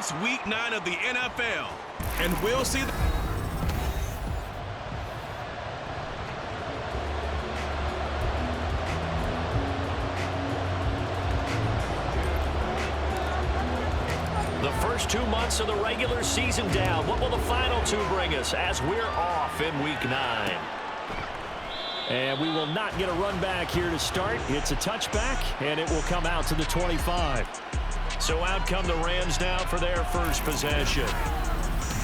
It's Week 9 of the NFL, and we'll see the first 2 months of the regular season down. What will the final two bring us as we're off in Week 9? And we will not get a run back here to start. It's a touchback, and it will come out to the 25. So out come the Rams now for their first possession.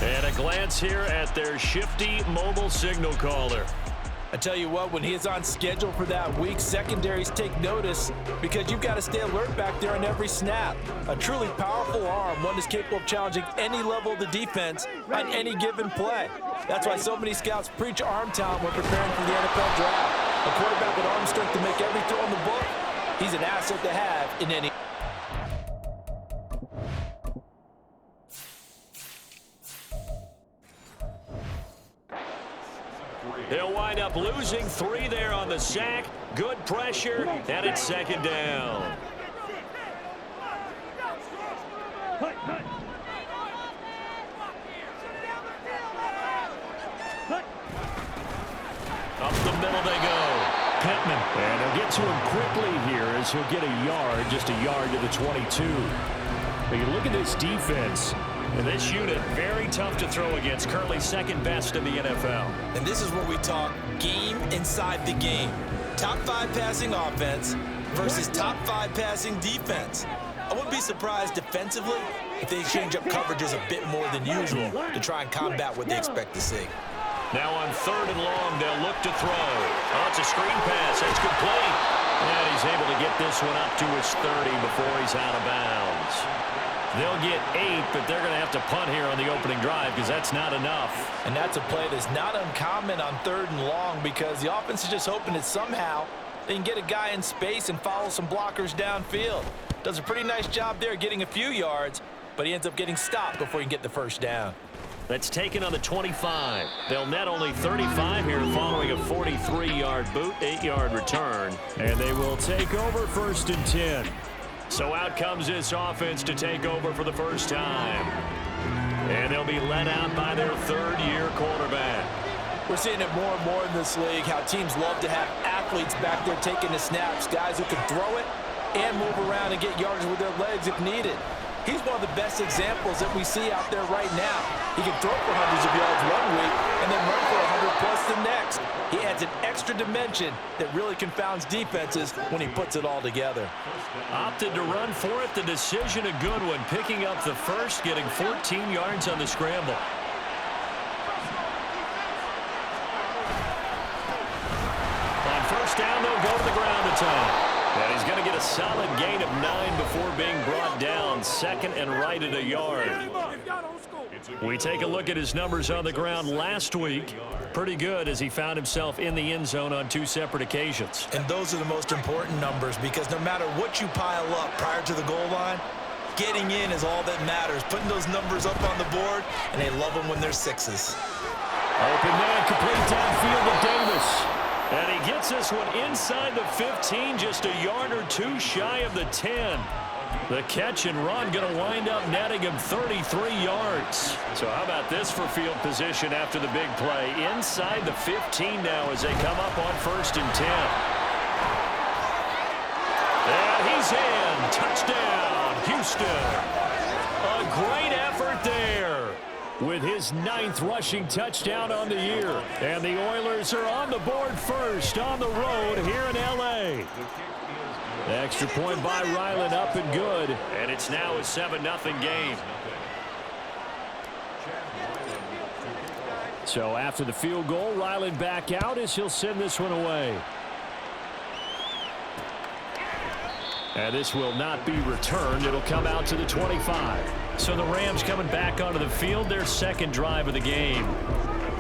And a glance here at their shifty mobile signal caller. I tell you what, when he is on schedule for that week, secondaries take notice because you've got to stay alert back there on every snap. A truly powerful arm, one that's capable of challenging any level of the defense on any given play. That's why so many scouts preach arm talent when preparing for the NFL draft. A quarterback with arm strength to make every throw in the book, he's an asset to have in any. They'll wind up losing 3 there on the sack. Good pressure, and it's second down. Up the middle they go. Pittman, and they'll get to him quickly here as he'll get a yard, just a yard to the 22. But you look at this defense. And this unit, very tough to throw against, currently second best in the NFL. And this is where we talk game inside the game. Top 5 passing offense versus top 5 passing defense. I wouldn't be surprised defensively if they change up coverages a bit more than usual to try and combat what they expect to see. Now on 3rd and long, they'll look to throw. Oh, it's a screen pass. It's complete. And he's able to get this one up to his 30 before he's out of bounds. They'll get 8, but they're going to have to punt here on the opening drive because that's not enough. And that's a play that's not uncommon on 3rd and long because the offense is just hoping that somehow they can get a guy in space and follow some blockers downfield. Does a pretty nice job there getting a few yards, but he ends up getting stopped before he can get the first down. That's taken on the 25. They'll net only 35 here following a 43-yard boot, 8-yard return. And they will take over 1st and 10. So out comes this offense to take over for the first time. And they'll be led out by their 3rd-year quarterback. We're seeing it more and more in this league, how teams love to have athletes back there taking the snaps, guys who can throw it and move around and get yards with their legs if needed. He's one of the best examples that we see out there right now. He can throw for hundreds of yards one week and then run for 100+ the next. He adds an extra dimension that really confounds defenses when he puts it all together. Opted to run for it. The decision a good one. Picking up the first, getting 14 yards on the scramble. On 1st down, they'll go to the ground attack. And he's going to get a solid gain of 9 before being brought down. 2nd and right at a yard. We take a look at his numbers on the ground last week. Pretty good as he found himself in the end zone on 2 separate occasions. And those are the most important numbers because no matter what you pile up prior to the goal line, getting in is all that matters. Putting those numbers up on the board, and they love them when they're 6s. Open man, complete downfield to Davis. And he gets this one inside the 15, just a yard or 2 shy of the 10. The catch and run going to wind up netting him 33 yards. So how about this for field position after the big play? Inside the 15 now as they come up on 1st and 10. And he's in. Touchdown, Houston. A great effort there with his 9th rushing touchdown on the year. And the Oilers are on the board first on the road here in L.A. Extra point by Ryland, up and good. And it's now a 7-0 game. So after the field goal, Ryland back out as he'll send this one away. And this will not be returned. It'll come out to the 25. So the Rams coming back onto the field, their 2nd drive of the game.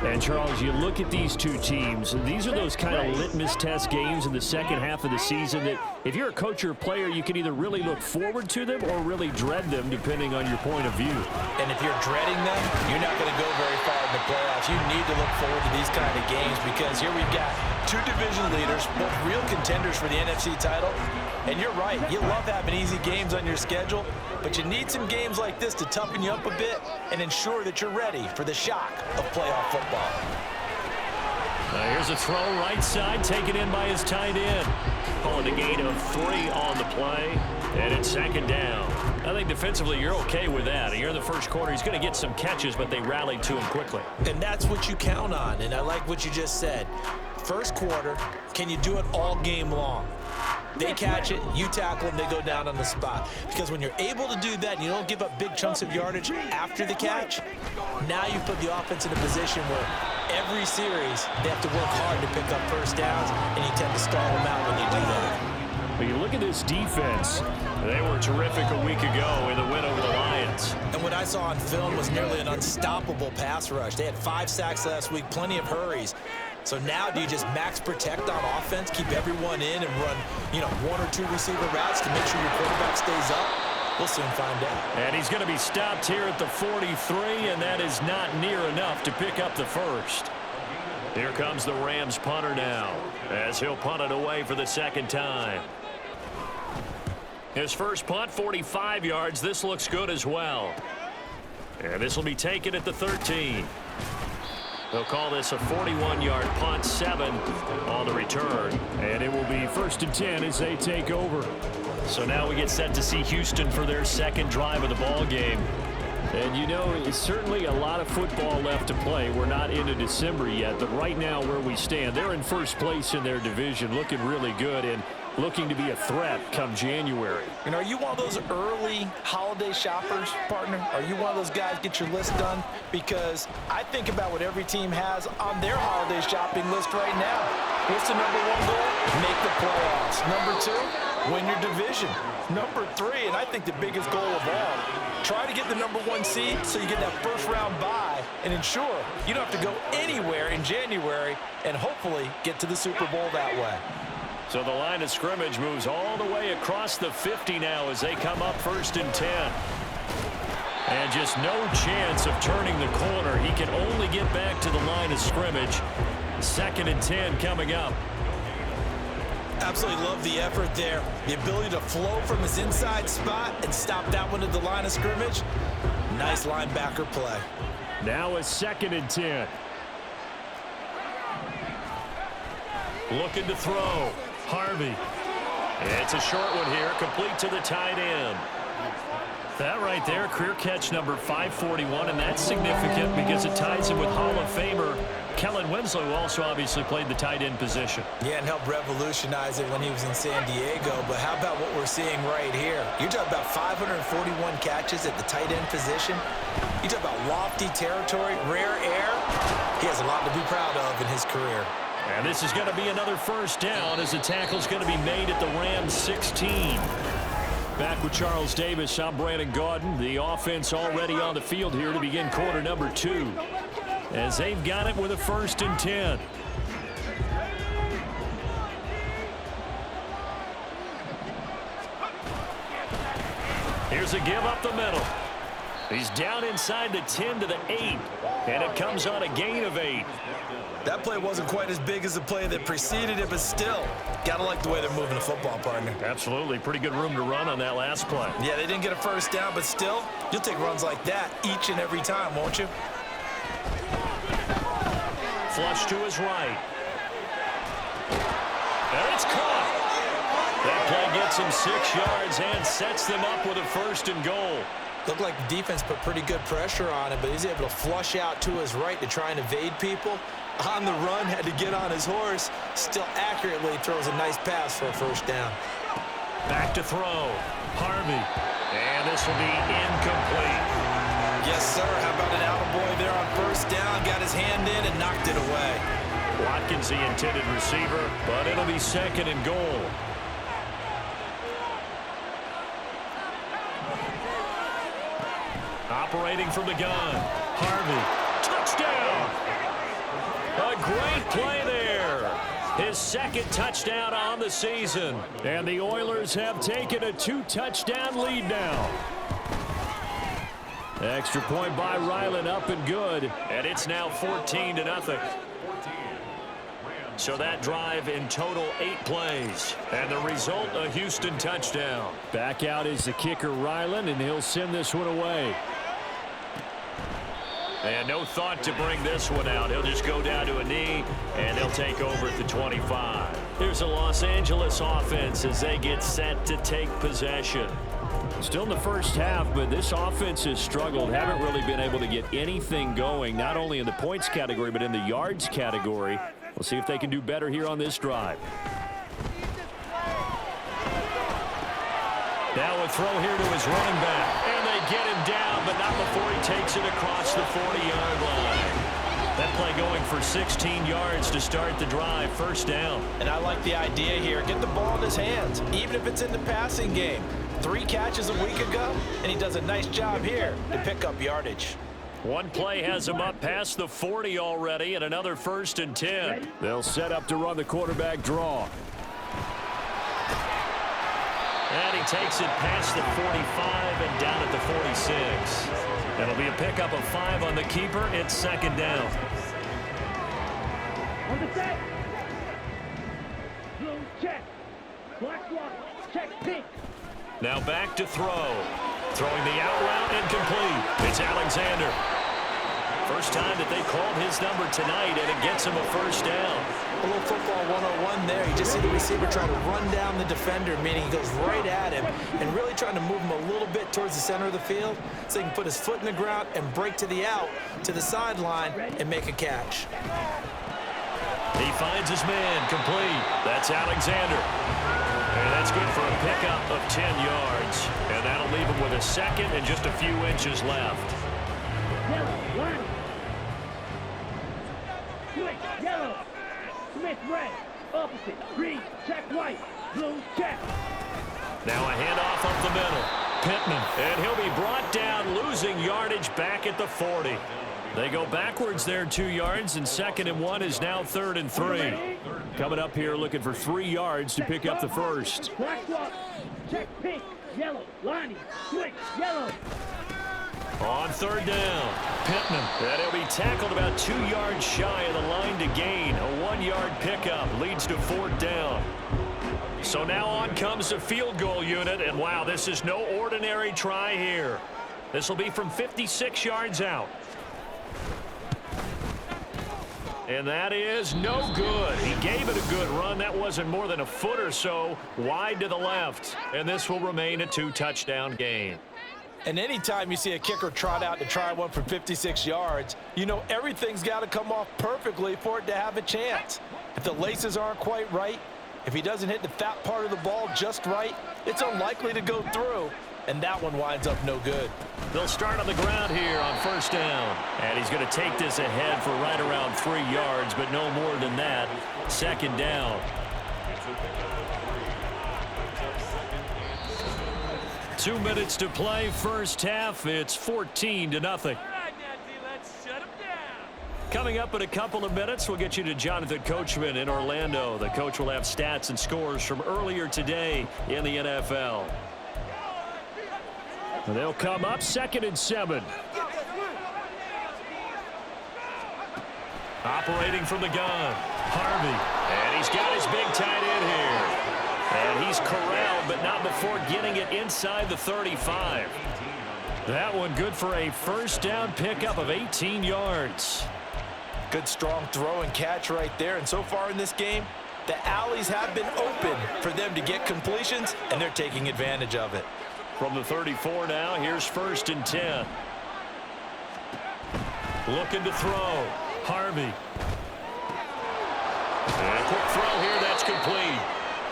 And, Charles, you look at these two teams, and these are those kind of litmus test games in the second half of the season that if you're a coach or a player, you can either really look forward to them or really dread them, depending on your point of view. And if you're dreading them, you're not going to go very far in the playoffs. You need to look forward to these kind of games because here we've got two division leaders, both real contenders for the NFC title. And you're right, you love having easy games on your schedule, but you need some games like this to toughen you up a bit and ensure that you're ready for the shock of playoff football. Here's a throw right side, taken in by his tight end. Calling a gain of 3 on the play, and it's second down. I think defensively you're okay with that. Here in the first quarter, he's going to get some catches, but they rallied to him quickly. And that's what you count on, and I like what you just said. First quarter, can you do it all game long? They catch it, you tackle them, they go down on the spot. Because when you're able to do that and you don't give up big chunks of yardage after the catch, now you put the offense in a position where every series they have to work hard to pick up first downs, and you tend to stall them out when they do that. But you look at this defense. They were terrific a week ago in the win over the Lions. And what I saw on film was nearly an unstoppable pass rush. They had 5 sacks last week, plenty of hurries. So now do you just max protect on offense, keep everyone in and run, 1 or 2 receiver routes to make sure your quarterback stays up? We'll soon find out. And he's going to be stopped here at the 43, and that is not near enough to pick up the first. Here comes the Rams punter now, as he'll punt it away for the second time. His first punt, 45 yards. This looks good as well. And this will be taken at the 13. They'll call this a 41-yard punt, 7 on the return. And it will be 1st and 10 as they take over. So now we get set to see Houston for their second drive of the ball game. And it's certainly a lot of football left to play. We're not into December yet, but right now where we stand, they're in first place in their division, looking really good and looking to be a threat come January. And are you one of those early holiday shoppers, partner? Are you one of those guys get your list done? Because I think about what every team has on their holiday shopping list right now. What's the number 1 goal? Make the playoffs. Number 2, win your division. Number 3, and I think the biggest goal of all, try to get the number 1 seed so you get that first round bye and ensure you don't have to go anywhere in January and hopefully get to the Super Bowl that way. So the line of scrimmage moves all the way across the 50 now as they come up 1st and 10. And just no chance of turning the corner. He can only get back to the line of scrimmage. 2nd and 10 coming up. Absolutely love the effort there. The ability to flow from his inside spot and stop that one at the line of scrimmage. Nice linebacker play. Now a 2nd and 10. Looking to throw. Harvey. It's a short one here, complete to the tight end. That right there, career catch number 541, and that's significant because it ties him with Hall of Famer Kellen Winslow, who also obviously played the tight end position. Yeah, and helped revolutionize it when he was in San Diego. But how about what we're seeing right here? You're talking about 541 catches at the tight end position. You talk about lofty territory, rare air. He has a lot to be proud of in his career. And this is going to be another first down as the tackle's going to be made at the Rams 16. Back with Charles Davis, I'm Brandon Gaudin. The offense already on the field here to begin quarter number 2. As they've got it with a 1st and 10. Here's a give up the middle. He's down inside the 10 to the 8. And it comes on a gain of 8. That play wasn't quite as big as the play that preceded it, but still, gotta like the way they're moving the football, partner. Absolutely. Pretty good room to run on that last play. Yeah, they didn't get a first down, but still, you'll take runs like that each and every time, won't you? Flush to his right. And it's caught. That play gets him 6 yards and sets them up with a 1st and goal. Looked like the defense put pretty good pressure on him, but he's able to flush out to his right to try and evade people. On the run, had to get on his horse. Still accurately throws a nice pass for a 1st down. Back to throw. Harvey. And this will be incomplete. Yes, sir. How about an attaboy there on 1st down? Got his hand in and knocked it away. Watkins, the intended receiver, but it'll be 2nd and goal. Operating from the gun. Harvey. Touchdown! A great play there. His 2nd touchdown on the season. And the Oilers have taken a 2-touchdown lead now. Extra point by Ryland, up and good. And it's now 14-0. So that drive in total 8 plays. And the result, a Houston touchdown. Back out is the kicker, Ryland, and he'll send this one away. And no thought to bring this one out. He'll just go down to a knee, and they'll take over at the 25. Here's a Los Angeles offense as they get set to take possession. Still in the first half, but this offense has struggled. Haven't really been able to get anything going, not only in the points category, but in the yards category. We'll see if they can do better here on this drive. Now a throw here to his running back. And they get him down, but not before he takes it across the 40-yard line. That play going for 16 yards to start the drive. First down. And I like the idea here. Get the ball in his hands, even if it's in the passing game. 3 catches a week ago, and he does a nice job here to pick up yardage. One play has him up past the 40 already, and another 1st and 10. They'll set up to run the quarterback draw. And he takes it past the 45 and down at the 46. That'll be a pickup of 5 on the keeper. It's 2nd down. On the set. Blue check. Black one. Check pink. Now back to throw. Throwing the out route incomplete. It's Alexander. First time that they called his number tonight, and it gets him a 1st down. A little football 101 there. You just see the receiver try to run down the defender, meaning he goes right at him and really trying to move him a little bit towards the center of the field so he can put his foot in the ground and break to the out, to the sideline, and make a catch. He finds his man complete. That's Alexander. And that's good for a pickup of 10 yards. And that'll leave him with a 2nd and just a few inches left. Yellow, line. Switch, yellow. Smith, red. Opposite, green, check white. Blue, check. Now a handoff up the middle. Pittman. And he'll be brought down, losing yardage back at the 40. They go backwards there 2 yards, and 2nd and 1 is now 3rd and 3. Coming up here looking for 3 yards to pick up the 1st. Black one. Check pink, yellow, lining. Switch, yellow. On 3rd down, Pittman. And he'll be tackled about 2 yards shy of the line to gain. A 1-yard pickup leads to 4th down. So now on comes the field goal unit, and wow, this is no ordinary try here. This will be from 56 yards out. And that is no good. He gave it a good run. That wasn't more than a foot or so wide to the left. And this will remain a 2-touchdown game. And anytime you see a kicker trot out to try one from 56 yards, you know everything's got to come off perfectly for it to have a chance. If the laces aren't quite right, if he doesn't hit the fat part of the ball just right, it's unlikely to go through. And that one winds up no good. They'll start on the ground here on 1st down. And he's going to take this ahead for right around 3 yards, but no more than that. 2nd down. Two minutes to play, first half. It's 14-0. Coming up in a couple of minutes, we'll get you to Jonathan Coachman in Orlando. The coach will have stats and scores from earlier today in the NFL. They'll come up 2nd and 7. Operating from the gun, Harvey. And he's got his big tight end here. And he's corralled, but not before getting it inside the 35. That one good for a 1st down pickup of 18 yards. Good strong throw and catch right there. And so far in this game, the alleys have been open for them to get completions, and they're taking advantage of it. From the 34 now, here's 1st and 10. Looking to throw. Harvey. And a quick throw here, that's complete.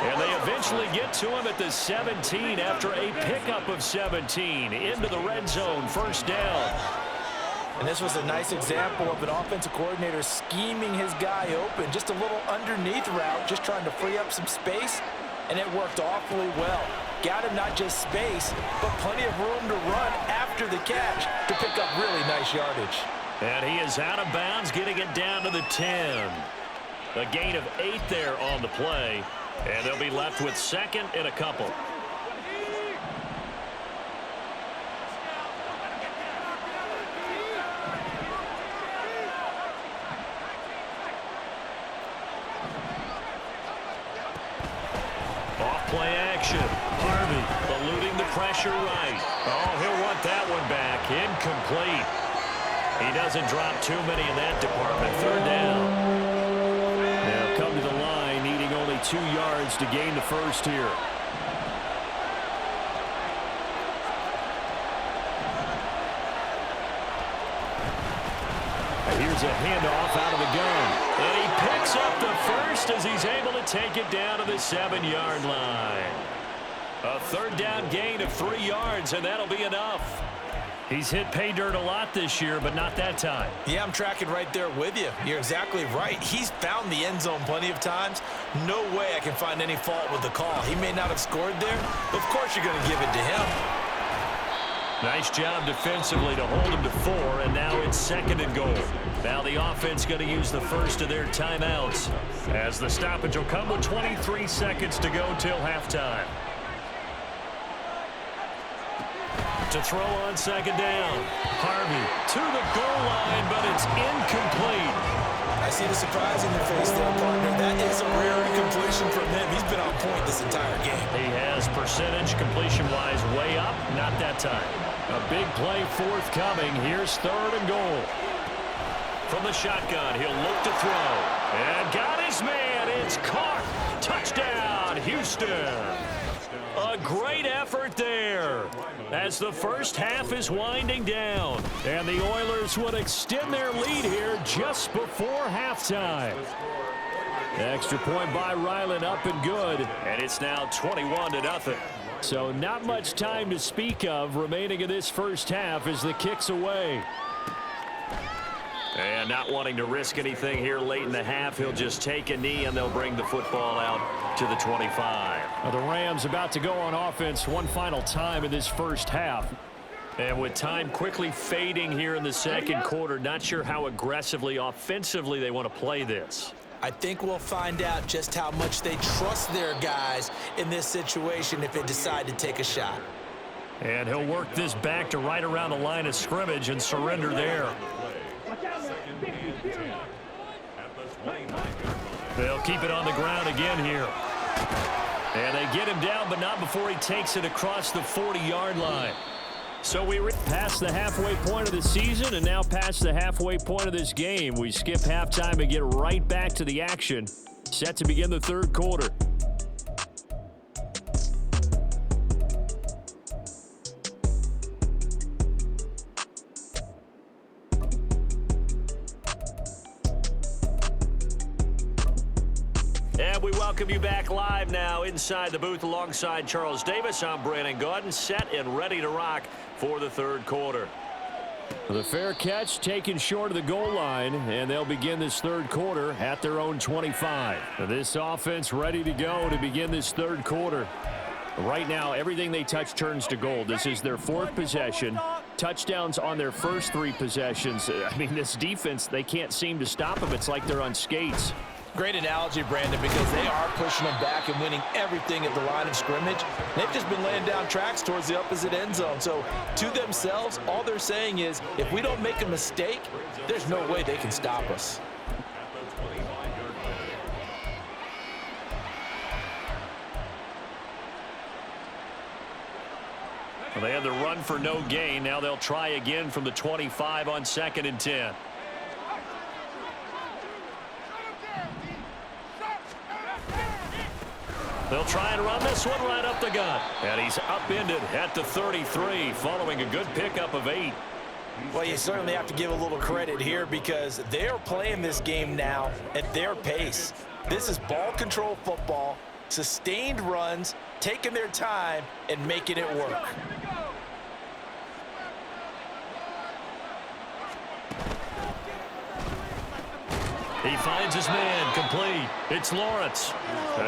And they eventually get to him at the 17 after a pickup of 17. Into the red zone, 1st down. And this was a nice example of an offensive coordinator scheming his guy open. Just a little underneath route, just trying to free up some space, and it worked awfully well. Got him not just space, but plenty of room to run after the catch to pick up really nice yardage. And he is out of bounds, getting it down to the 10. A gain of 8 there on the play. And they'll be left with 2nd and a couple. action. Harvey eluding the pressure right. Oh, he'll want that one back. Incomplete. He doesn't drop too many in that department. Third down. Now come to the line, needing only 2 yards to gain the first here. Here's a handoff out of the gun. And he picks up the first as he's able to take it down to the 7-yard line. A third down gain of 3 yards, and that'll be enough. He's hit pay dirt a lot this year, but not that time. Yeah, I'm tracking right there with you. You're exactly right. He's found the end zone plenty of times. No way I can find any fault with the call. He may not have scored there, but of course you're going to give it to him. Nice job defensively to hold him to 4, and now it's 2nd and goal. Now the offense going to use the first of their timeouts, as the stoppage will come with 23 seconds to go till halftime. To throw on 2nd down. Harvey to the goal line, but it's incomplete. I see the surprise in your face there, partner. That is a rare incompletion from him. He's been on point this entire game. He has percentage completion-wise way up. Not that time. A big play forthcoming. Here's 3rd and goal. From the shotgun, he'll look to throw. And got his man. It's caught. Touchdown, Houston. A great effort there as the first half is winding down. And the Oilers would extend their lead here just before halftime. Extra point by Ryland, up and good. And it's now 21-0. So not much time to speak of remaining in this first half as the kick's away. And not wanting to risk anything here late in the half, he'll just take a knee and they'll bring the football out to the 25. Now the Rams about to go on offense one final time in this first half. And with time quickly fading here in the second quarter, not sure how aggressively, offensively they want to play this. I think we'll find out just how much they trust their guys in this situation if they decide to take a shot. And he'll work this back to right around the line of scrimmage and surrender there. They'll keep it on the ground again here. And they get him down, but not before he takes it across the 40-yard line. So we past the halfway point of the season and now past the halfway point of this game. We skip halftime and get right back to the action. Set to begin the third quarter. And we welcome you back live now inside the booth alongside Charles Davis. I'm Brandon Gaudin, set and ready to rock for the third quarter. The fair catch taken short of the goal line, and they'll begin this third quarter at their own 25. This offense ready to go to begin this third quarter. Right now, everything they touch turns to gold. This is their 4th possession. Touchdowns on their first 3 possessions. I mean, this defense, they can't seem to stop them. It's like they're on skates. Great analogy, Brandon, because they are pushing them back and winning everything at the line of scrimmage. They've just been laying down tracks towards the opposite end zone. So to themselves, all they're saying is, if we don't make a mistake, there's no way they can stop us. Well, they had the run for no gain. Now they'll try again from the 25 on 2nd and 10. They'll try and run this one right up the gut. And he's upended at the 33 following a good pickup of 8. Well, you certainly have to give a little credit here because they're playing this game now at their pace. This is ball control football, sustained runs, taking their time, and making it work. He finds his man, complete. It's Lawrence.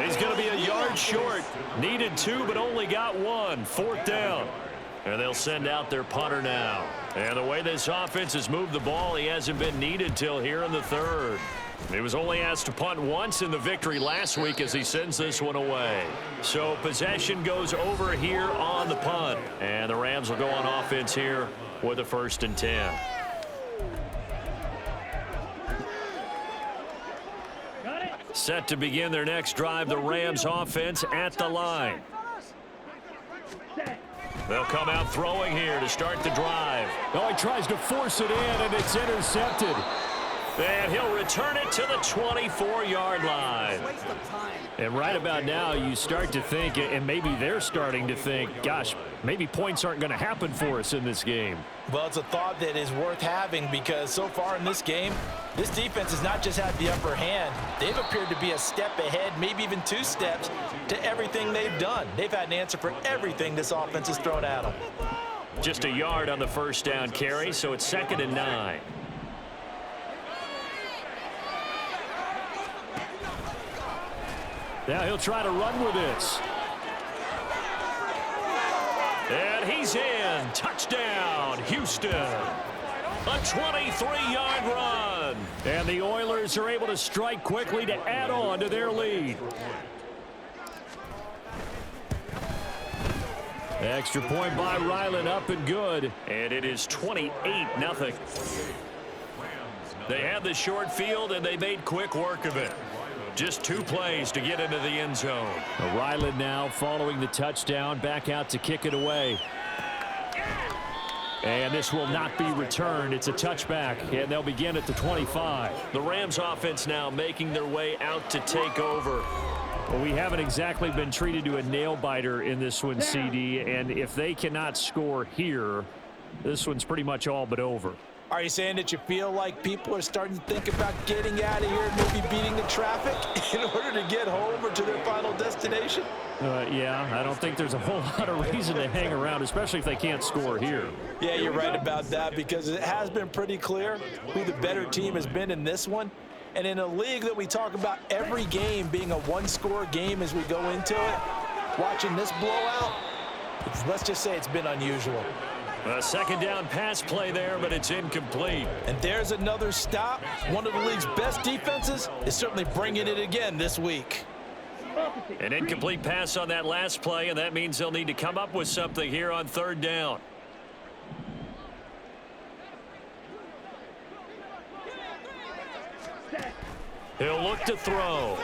He's going to be a yard short. Needed 2, but only got 1. 4th down. And they'll send out their punter now. And the way this offense has moved the ball, he hasn't been needed till here in the third. He was only asked to punt once in the victory last week as he sends this one away. So possession goes over here on the punt. And the Rams will go on offense here with a 1st and 10. Set to begin their next drive, the Rams offense at the line. They'll come out throwing here to start the drive. Oh, he tries to force it in, and it's intercepted. And he'll return it to the 24-yard line. And right about now, you start to think, and maybe they're starting to think, gosh, maybe points aren't going to happen for us in this game. Well, it's a thought that is worth having because so far in this game, this defense has not just had the upper hand. They've appeared to be a step ahead, maybe even 2 steps to everything they've done. They've had an answer for everything this offense has thrown at them. Just a yard on the first down carry, so it's 2nd and 9. Now he'll try to run with this. And he's in. Touchdown, Houston. A 23-yard run. And the Oilers are able to strike quickly to add on to their lead. Extra point by Ryland, up and good. And it is 28-0. They had the short field, and they made quick work of it. Just 2 plays to get into the end zone. Ryland now following the touchdown, back out to kick it away. And this will not be returned. It's a touchback, and they'll begin at the 25. The Rams offense now making their way out to take over. Well, we haven't exactly been treated to a nail-biter in this one, CD, and if they cannot score here, this one's pretty much all but over. Are you saying that you feel like people are starting to think about getting out of here and maybe beating the traffic in order to get home or to their final destination? Yeah, I don't think there's a whole lot of reason to hang around, especially if they can't score here. Yeah, you're right about that because it has been pretty clear who the better team has been in this one. And in a league that we talk about every game being a 1-score game as we go into it, watching this blowout, let's just say it's been unusual. A second down pass play there, but it's incomplete. And there's another stop. One of the league's best defenses is certainly bringing it again this week. An incomplete pass on that last play, and that means they'll need to come up with something here on 3rd down. He'll look to throw.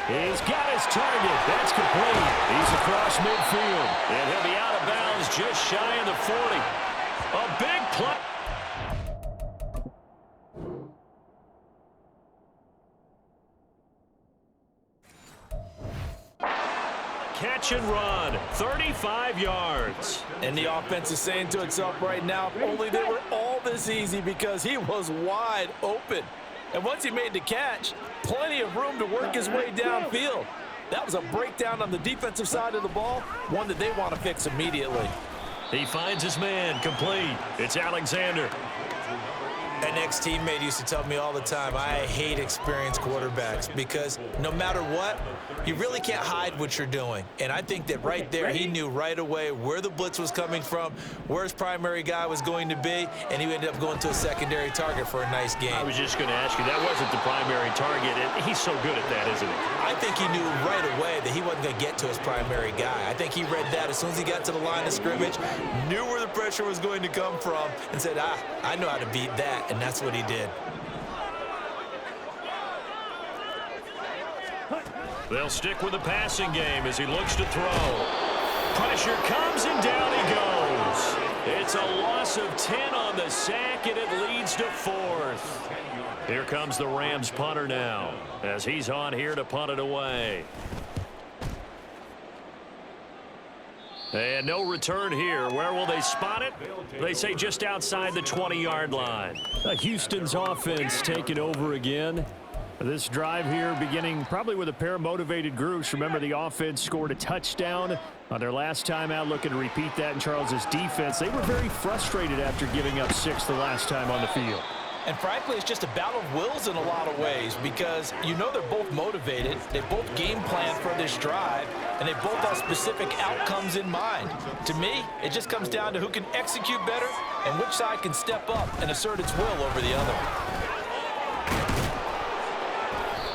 He's got his target. That's complete. He's across midfield. And he'll be out of bounds just shy of the 40. A big play. Catch and run, 35 yards. And the offense is saying to itself right now, if only they were all this easy because he was wide open. And once he made the catch, plenty of room to work his way downfield. That was a breakdown on the defensive side of the ball, one that they want to fix immediately. He finds his man, complete. It's Alexander. An ex-teammate used to tell me all the time, I hate experienced quarterbacks because no matter what, you really can't hide what you're doing. And I think that right there, he knew right away where the blitz was coming from, where his primary guy was going to be, and he ended up going to a secondary target for a nice game. I was just going to ask you, that wasn't the primary target. And he's so good at that, isn't he? I think he knew right away that he wasn't going to get to his primary guy. I think he read that as soon as he got to the line of scrimmage, knew where the pressure was going to come from, and said, I know how to beat that. And that's what he did. They'll stick with the passing game as he looks to throw. Pressure comes and down he goes. It's a loss of 10 on the sack, and it leads to 4th. Here comes the Rams punter now as he's on here to punt it away. And no return here. Where will they spot it? They say just outside the 20-yard line. Houston's offense taking over again. This drive here beginning probably with a pair of motivated groups. Remember, the offense scored a touchdown on their last time out, looking to repeat that in Charles's defense. They were very frustrated after giving up 6 the last time on the field. And frankly, it's just a battle of wills in a lot of ways because you know they're both motivated, they both game plan for this drive, and they both have specific outcomes in mind. To me, it just comes down to who can execute better and which side can step up and assert its will over the other.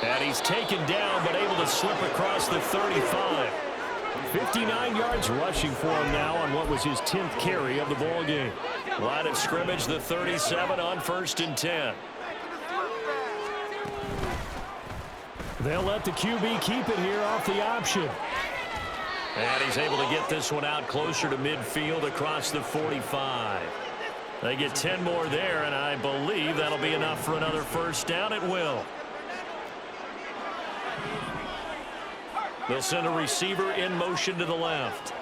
And he's taken down but able to slip across the 35. 59 yards rushing for him now on what was his 10th carry of the ball game. Line of scrimmage, the 37 on 1st and 10. They'll let the QB keep it here off the option. And he's able to get this one out closer to midfield across the 45. They get 10 more there, and I believe that'll be enough for another first down. It will. They'll send a receiver in motion to the left.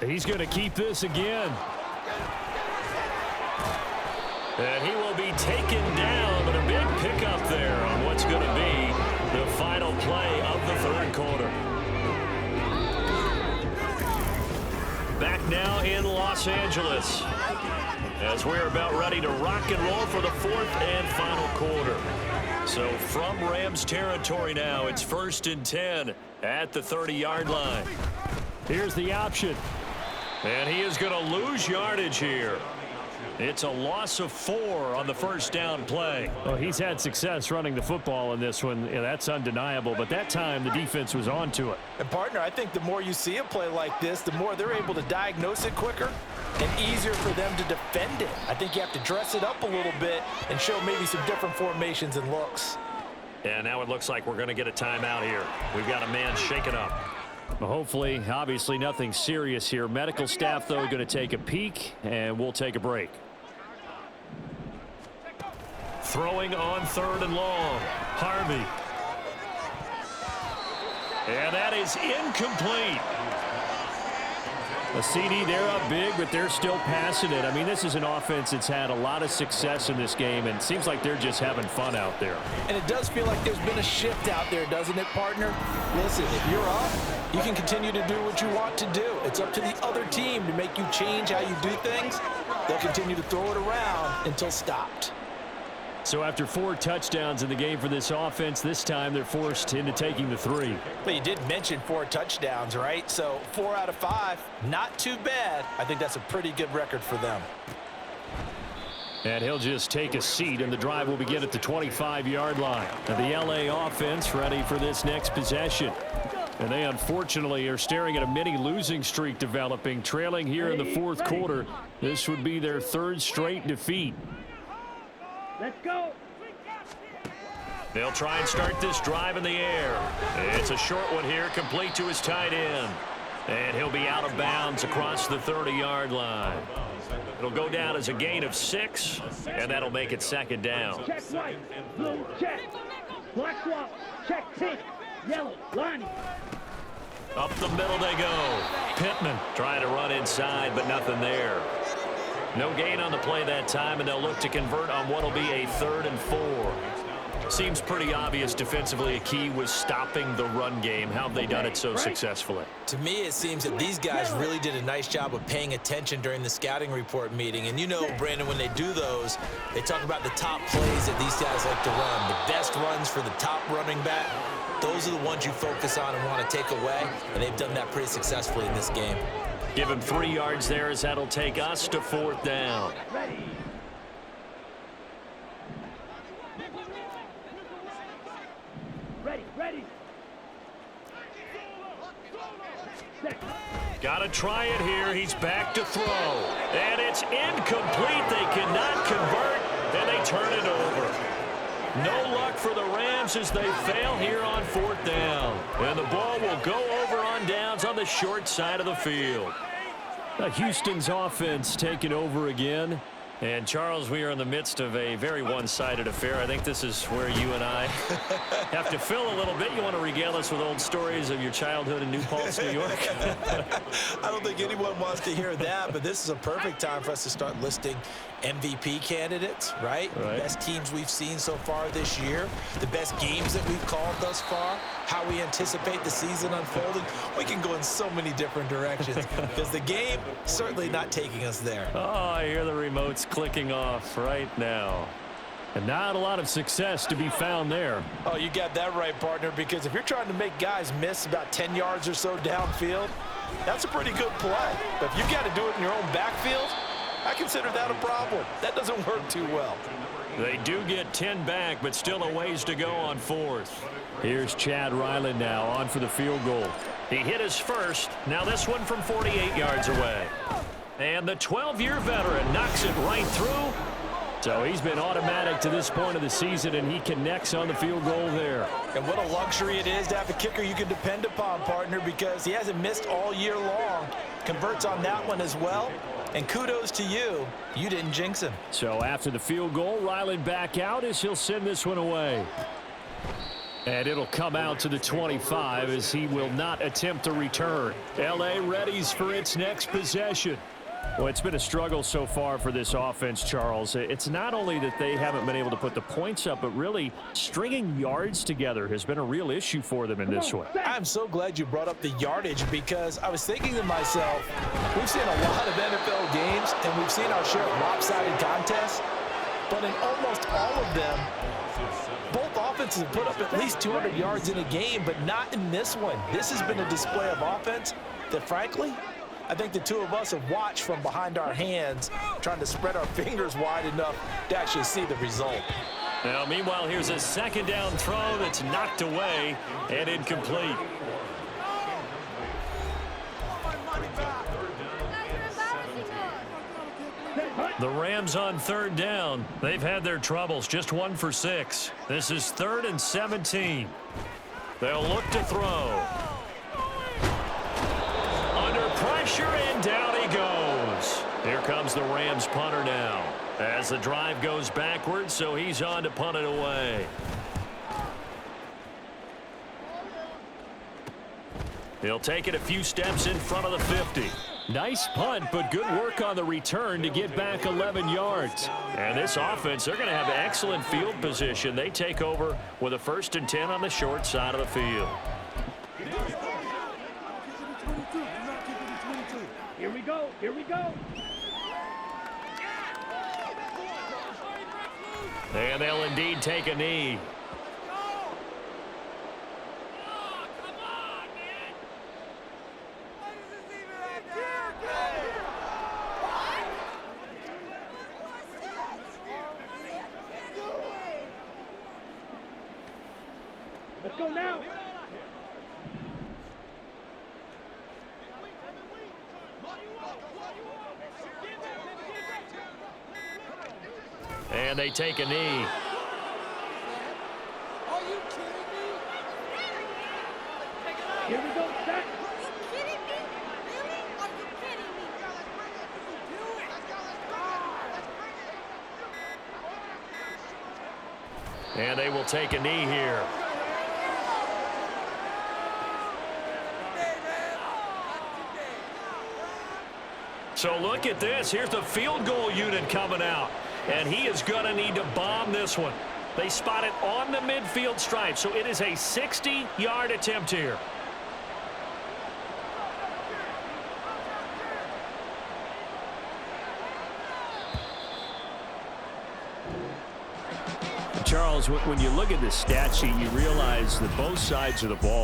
He's going to keep this again. And he will be taken down, but a big pickup there on what's going to be the final play of the third quarter. Back now in Los Angeles as we're about ready to rock and roll for the fourth and final quarter. So from Rams territory now, it's 1st and 10 at the 30-yard line. Here's the option. And he is going to lose yardage here. It's a loss of 4 on the first down play. Well, he's had success running the football in this one. Yeah, that's undeniable. But that time, the defense was on to it. And, partner, I think the more you see a play like this, the more they're able to diagnose it quicker and easier for them to defend it. I think you have to dress it up a little bit and show maybe some different formations and looks. And now it looks like we're going to get a timeout here. We've got a man shaken up. Well, hopefully, obviously, nothing serious here. Medical staff, though, going to take a peek, and we'll take a break. Throwing on 3rd and long. Harvey. And that is incomplete. A CD, they're up big, but they're still passing it. I mean, this is an offense that's had a lot of success in this game, and it seems like they're just having fun out there. And it does feel like there's been a shift out there, doesn't it, partner? Listen, if you're up, you can continue to do what you want to do. It's up to the other team to make you change how you do things. They'll continue to throw it around until stopped. So after 4 touchdowns in the game for this offense, this time they're forced into taking the 3. But you did mention 4 touchdowns, right? So 4 out of 5, not too bad. I think that's a pretty good record for them. And he'll just take a seat, and the drive will begin at the 25-yard line. And the LA offense ready for this next possession. And they unfortunately are staring at a mini losing streak developing, trailing here in the fourth quarter. This would be their 3rd straight defeat. Let's go. They'll try and start this drive in the air. It's a short one here, complete to his tight end. And he'll be out of bounds across the 30-yard line. It'll go down as a gain of 6, and that'll make it 2nd down. Check white, blue, check. Black swap, check pink, yellow, line. Up the middle they go. Pittman trying to run inside, but nothing there. No gain on the play that time, and they'll look to convert on what will be a 3rd and 4. Seems pretty obvious defensively a key was stopping the run game. How have they done it so successfully? To me, it seems that these guys really did a nice job of paying attention during the scouting report meeting. And you know, Brandon, when they do those, they talk about the top plays that these guys like to run. The best runs for the top running back, those are the ones you focus on and want to take away. And they've done that pretty successfully in this game. Give him 3 yards there as that'll take us to 4th down. Ready. Got to try it here. He's back to throw. And it's incomplete. They cannot convert, and they turn it over. No luck for the Rams as they fail here on 4th down. And the ball will go over on downs on the short side of the field. Houston's offense taking over again. And, Charles, we are in the midst of a very one-sided affair. I think this is where you and I have to fill a little bit. You want to regale us with old stories of your childhood in New Paltz, New York? I don't think anyone wants to hear that, but this is a perfect time for us to start listing MVP candidates, right? The best teams we've seen so far this year, the best games that we've called thus far, how we anticipate the season unfolding. We can go in so many different directions because the game certainly not taking us there. Oh, I hear the remotes clicking off right now. And not a lot of success to be found there. Oh, you got that right, partner, because if you're trying to make guys miss about 10 yards or so downfield, that's a pretty good play. But if you've got to do it in your own backfield, I consider that a problem. That doesn't work too well. They do get 10 back, but still a ways to go on 4th. Here's Chad Ryland now on for the field goal. He hit his first. Now this one from 48 yards away. And the 12-year veteran knocks it right through. So he's been automatic to this point of the season, and he connects on the field goal there. And what a luxury it is to have a kicker you can depend upon, partner, because he hasn't missed all year long. Converts on that one as well. And kudos to you. You didn't jinx him. So after the field goal, Ryland back out as he'll send this one away. And it'll come out to the 25 as he will not attempt to return. L.A. readies for its next possession. Well, it's been a struggle so far for this offense, Charles. It's not only that they haven't been able to put the points up, but really stringing yards together has been a real issue for them in this one. I'm so glad you brought up the yardage, because I was thinking to myself, we've seen a lot of NFL games, and we've seen our share of lopsided contests, but in almost all of them, both offenses have put up at least 200 yards in a game, but not in this one. This has been a display of offense that, frankly, I think the two of us have watched from behind our hands, trying to spread our fingers wide enough to actually see the result. Now, meanwhile, here's a second down throw that's knocked away and incomplete. The Rams on third down. They've had their troubles, just 1 for 6. This is 3rd and 17. They'll look to throw. Under pressure, and down he goes. Here comes the Rams punter now as the drive goes backwards, so he's on to punt it away. He'll take it a few steps in front of the 50. Nice punt, but good work on the return to get back 11 yards. And this offense, they're going to have excellent field position. They take over with a 1st and 10 on the short side of the field. Here we go. Here we go. And they'll indeed take a knee. Let's go now. And they take a knee. Are you kidding me? Here we go, Zach. Are you kidding me? Really? Are you kidding me? Let's bring it. Do it. Let's go. Let's bring it. And they will take a knee here. So look at this. Here's the field goal unit coming out. And he is going to need to bomb this one. They spot it on the midfield stripe, so it is a 60-yard attempt here. Charles, when you look at the stat sheet, you realize that both sides of the ball